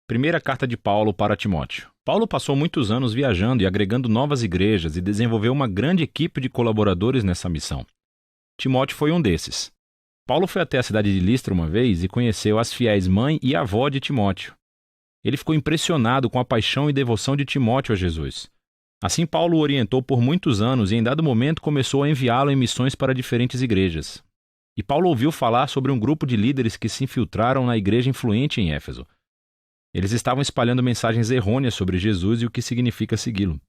Primeira carta de Paulo para Timóteo. Paulo passou muitos anos viajando e agregando novas igrejas e desenvolveu uma grande equipe de colaboradores nessa missão. Timóteo foi um desses. Paulo foi até a cidade de Listra uma vez e conheceu as fiéis mãe e avó de Timóteo. Ele ficou impressionado com a paixão e devoção de Timóteo a Jesus. Assim, Paulo o orientou por muitos anos e, em dado momento, começou a enviá-lo em missões para diferentes igrejas. E Paulo ouviu falar sobre um grupo de líderes que se infiltraram na igreja influente em Éfeso. Eles estavam espalhando mensagens errôneas sobre Jesus e o que significa segui-lo.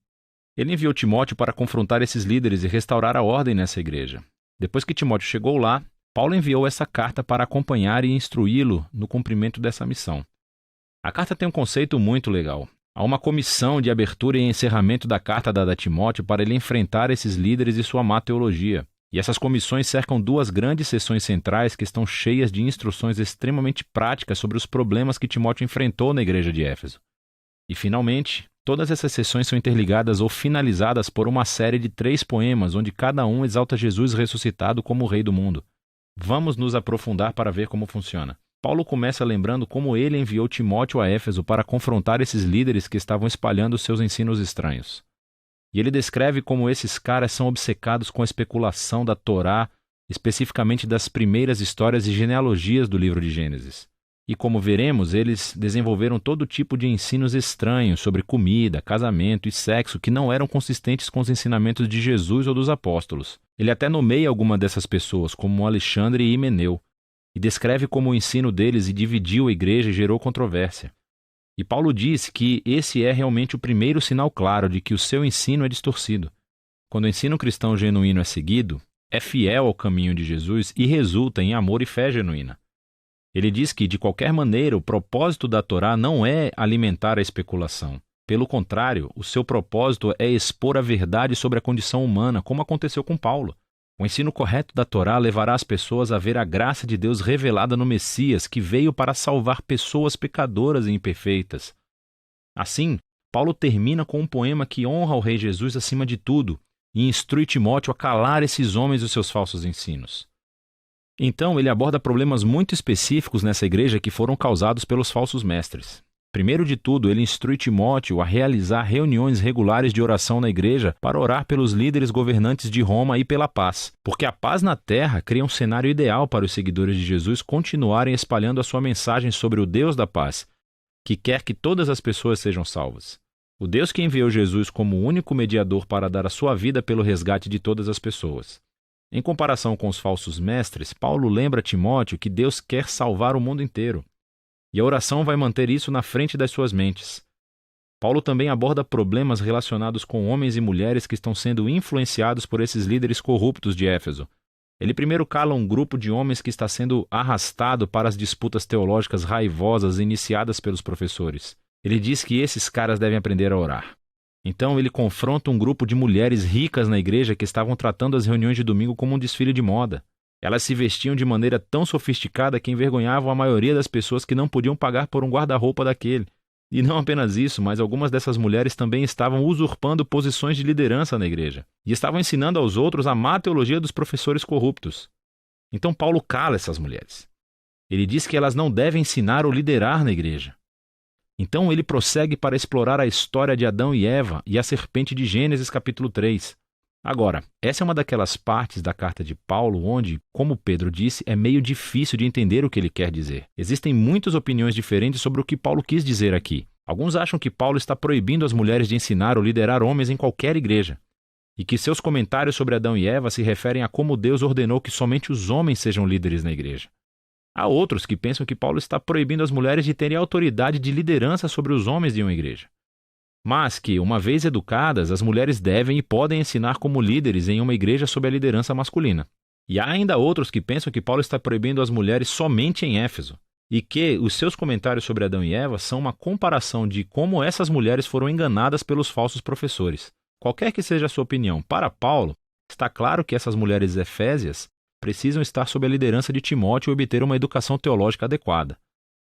Ele enviou Timóteo para confrontar esses líderes e restaurar a ordem nessa igreja. Depois que Timóteo chegou lá, Paulo enviou essa carta para acompanhar e instruí-lo no cumprimento dessa missão. A carta tem um conceito muito legal. Há uma comissão de abertura e encerramento da carta dada a Timóteo para ele enfrentar esses líderes e sua má teologia. E essas comissões cercam duas grandes seções centrais que estão cheias de instruções extremamente práticas sobre os problemas que Timóteo enfrentou na igreja de Éfeso. E, finalmente, todas essas seções são interligadas ou finalizadas por uma série de 3 poemas, onde cada um exalta Jesus ressuscitado como o Rei do mundo. Vamos nos aprofundar para ver como funciona. Paulo começa lembrando como ele enviou Timóteo a Éfeso para confrontar esses líderes que estavam espalhando seus ensinos estranhos. E ele descreve como esses caras são obcecados com a especulação da Torá, especificamente das primeiras histórias e genealogias do livro de Gênesis. E como veremos, eles desenvolveram todo tipo de ensinos estranhos sobre comida, casamento e sexo que não eram consistentes com os ensinamentos de Jesus ou dos apóstolos. Ele até nomeia alguma dessas pessoas, como Alexandre e Himeneu, e descreve como o ensino deles dividiu a igreja e gerou controvérsia. E Paulo diz que esse é realmente o primeiro sinal claro de que o seu ensino é distorcido. Quando o ensino cristão genuíno é seguido, é fiel ao caminho de Jesus e resulta em amor e fé genuína. Ele diz que, de qualquer maneira, o propósito da Torá não é alimentar a especulação. Pelo contrário, o seu propósito é expor a verdade sobre a condição humana, como aconteceu com Paulo. O ensino correto da Torá levará as pessoas a ver a graça de Deus revelada no Messias, que veio para salvar pessoas pecadoras e imperfeitas. Assim, Paulo termina com um poema que honra o Rei Jesus acima de tudo e instrui Timóteo a calar esses homens e os seus falsos ensinos. Então, ele aborda problemas muito específicos nessa igreja que foram causados pelos falsos mestres. Primeiro de tudo, ele instrui Timóteo a realizar reuniões regulares de oração na igreja para orar pelos líderes governantes de Roma e pela paz, porque a paz na terra cria um cenário ideal para os seguidores de Jesus continuarem espalhando a sua mensagem sobre o Deus da paz, que quer que todas as pessoas sejam salvas. O Deus que enviou Jesus como o único mediador para dar a sua vida pelo resgate de todas as pessoas. Em comparação com os falsos mestres, Paulo lembra Timóteo que Deus quer salvar o mundo inteiro. E a oração vai manter isso na frente das suas mentes. Paulo também aborda problemas relacionados com homens e mulheres que estão sendo influenciados por esses líderes corruptos de Éfeso. Ele primeiro cala um grupo de homens que está sendo arrastado para as disputas teológicas raivosas iniciadas pelos professores. Ele diz que esses caras devem aprender a orar. Então ele confronta um grupo de mulheres ricas na igreja que estavam tratando as reuniões de domingo como um desfile de moda. Elas se vestiam de maneira tão sofisticada que envergonhavam a maioria das pessoas que não podiam pagar por um guarda-roupa daquele. E não apenas isso, mas algumas dessas mulheres também estavam usurpando posições de liderança na igreja. E estavam ensinando aos outros a má teologia dos professores corruptos. Então Paulo cala essas mulheres. Ele diz que elas não devem ensinar ou liderar na igreja. Então ele prossegue para explorar a história de Adão e Eva e a serpente de Gênesis capítulo 3. Agora, essa é uma daquelas partes da carta de Paulo onde, como Pedro disse, é meio difícil de entender o que ele quer dizer. Existem muitas opiniões diferentes sobre o que Paulo quis dizer aqui. Alguns acham que Paulo está proibindo as mulheres de ensinar ou liderar homens em qualquer igreja, e que seus comentários sobre Adão e Eva se referem a como Deus ordenou que somente os homens sejam líderes na igreja. Há outros que pensam que Paulo está proibindo as mulheres de terem autoridade de liderança sobre os homens de uma igreja. Mas que, uma vez educadas, as mulheres devem e podem ensinar como líderes em uma igreja sob a liderança masculina. E há ainda outros que pensam que Paulo está proibindo as mulheres somente em Éfeso, e que os seus comentários sobre Adão e Eva são uma comparação de como essas mulheres foram enganadas pelos falsos professores. Qualquer que seja a sua opinião, para Paulo, está claro que essas mulheres efésias precisam estar sob a liderança de Timóteo e obter uma educação teológica adequada.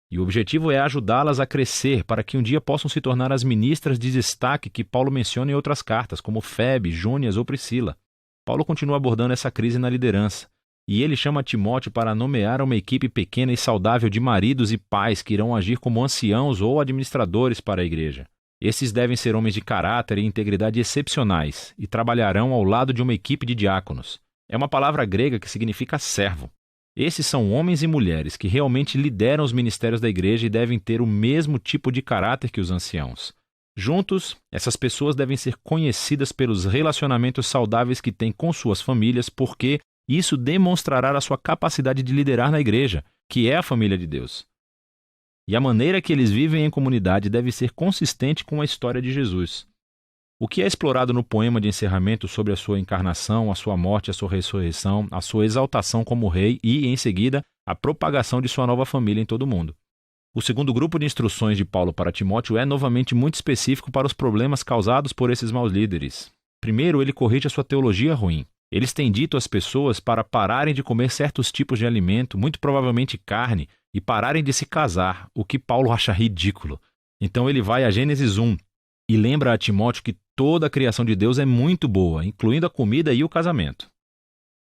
E o objetivo é ajudá-las a crescer para que um dia possam se tornar as ministras de destaque que Paulo menciona em outras cartas, como Febe, Júnias ou Priscila. Paulo continua abordando essa crise na liderança. E ele chama Timóteo para nomear uma equipe pequena e saudável de maridos e pais que irão agir como anciãos ou administradores para a igreja. Esses devem ser homens de caráter e integridade excepcionais e trabalharão ao lado de uma equipe de diáconos. É uma palavra grega que significa servo. Esses são homens e mulheres que realmente lideram os ministérios da igreja e devem ter o mesmo tipo de caráter que os anciãos. Juntos, essas pessoas devem ser conhecidas pelos relacionamentos saudáveis que têm com suas famílias, porque isso demonstrará a sua capacidade de liderar na igreja, que é a família de Deus. E a maneira que eles vivem em comunidade deve ser consistente com a história de Jesus. O que é explorado no poema de encerramento sobre a sua encarnação, a sua morte, a sua ressurreição, a sua exaltação como rei e, em seguida, a propagação de sua nova família em todo o mundo. O segundo grupo de instruções de Paulo para Timóteo é novamente muito específico para os problemas causados por esses maus líderes. Primeiro, ele corrige a sua teologia ruim. Eles têm dito às pessoas para pararem de comer certos tipos de alimento, muito provavelmente carne, e pararem de se casar, o que Paulo acha ridículo. Então ele vai a Gênesis 1 e lembra a Timóteo que toda a criação de Deus é muito boa, incluindo a comida e o casamento.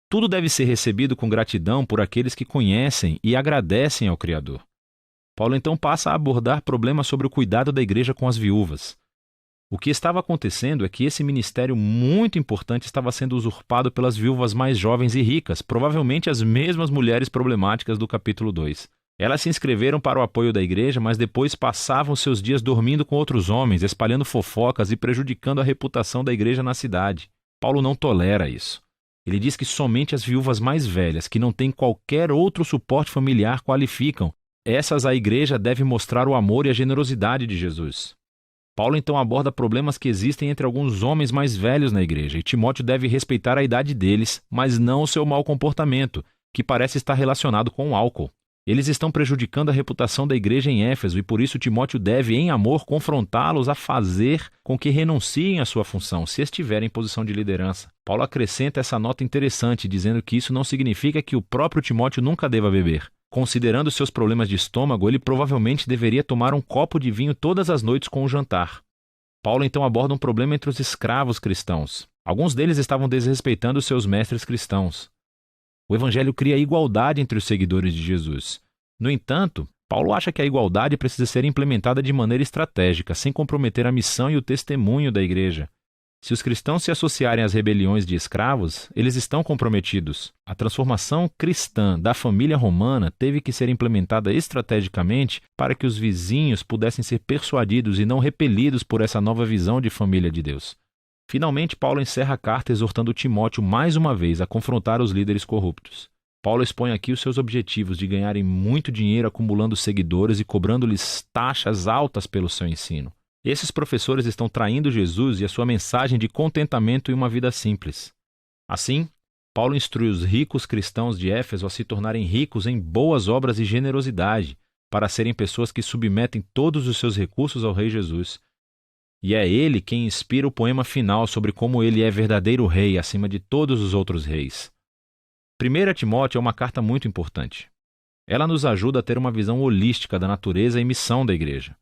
Tudo deve ser recebido com gratidão por aqueles que conhecem e agradecem ao Criador. Paulo então passa a abordar problemas sobre o cuidado da igreja com as viúvas. O que estava acontecendo é que esse ministério muito importante estava sendo usurpado pelas viúvas mais jovens e ricas, provavelmente as mesmas mulheres problemáticas do capítulo 2. Elas se inscreveram para o apoio da igreja, mas depois passavam seus dias dormindo com outros homens, espalhando fofocas e prejudicando a reputação da igreja na cidade. Paulo não tolera isso. Ele diz que somente as viúvas mais velhas, que não têm qualquer outro suporte familiar, qualificam. Essas a igreja deve mostrar o amor e a generosidade de Jesus. Paulo então aborda problemas que existem entre alguns homens mais velhos na igreja, e Timóteo deve respeitar a idade deles, mas não o seu mau comportamento, que parece estar relacionado com o álcool. Eles estão prejudicando a reputação da igreja em Éfeso e por isso Timóteo deve, em amor, confrontá-los a fazer com que renunciem à sua função, se estiverem em posição de liderança. Paulo acrescenta essa nota interessante, dizendo que isso não significa que o próprio Timóteo nunca deva beber. Considerando seus problemas de estômago, ele provavelmente deveria tomar um copo de vinho todas as noites com o jantar. Paulo então aborda um problema entre os escravos cristãos. Alguns deles estavam desrespeitando seus mestres cristãos. O evangelho cria igualdade entre os seguidores de Jesus. No entanto, Paulo acha que a igualdade precisa ser implementada de maneira estratégica, sem comprometer a missão e o testemunho da igreja. Se os cristãos se associarem às rebeliões de escravos, eles estão comprometidos. A transformação cristã da família romana teve que ser implementada estrategicamente para que os vizinhos pudessem ser persuadidos e não repelidos por essa nova visão de família de Deus. Finalmente, Paulo encerra a carta exortando Timóteo mais uma vez a confrontar os líderes corruptos. Paulo expõe aqui os seus objetivos de ganharem muito dinheiro acumulando seguidores e cobrando-lhes taxas altas pelo seu ensino. Esses professores estão traindo Jesus e a sua mensagem de contentamento e uma vida simples. Assim, Paulo instrui os ricos cristãos de Éfeso a se tornarem ricos em boas obras e generosidade, para serem pessoas que submetem todos os seus recursos ao Rei Jesus. E é ele quem inspira o poema final sobre como ele é verdadeiro rei acima de todos os outros reis. 1 Timóteo é uma carta muito importante. Ela nos ajuda a ter uma visão holística da natureza e missão da igreja.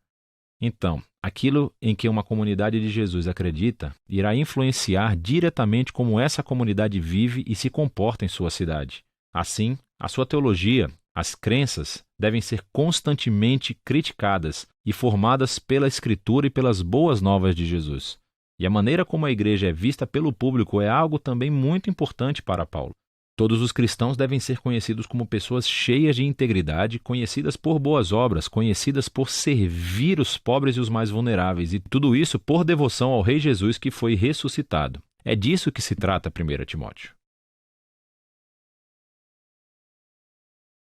Então, aquilo em que uma comunidade de Jesus acredita irá influenciar diretamente como essa comunidade vive e se comporta em sua cidade. Assim, a sua teologia, as crenças, devem ser constantemente criticadas e formadas pela Escritura e pelas boas novas de Jesus. E a maneira como a igreja é vista pelo público é algo também muito importante para Paulo. Todos os cristãos devem ser conhecidos como pessoas cheias de integridade, conhecidas por boas obras, conhecidas por servir os pobres e os mais vulneráveis, e tudo isso por devoção ao Rei Jesus que foi ressuscitado. É disso que se trata 1 Timóteo.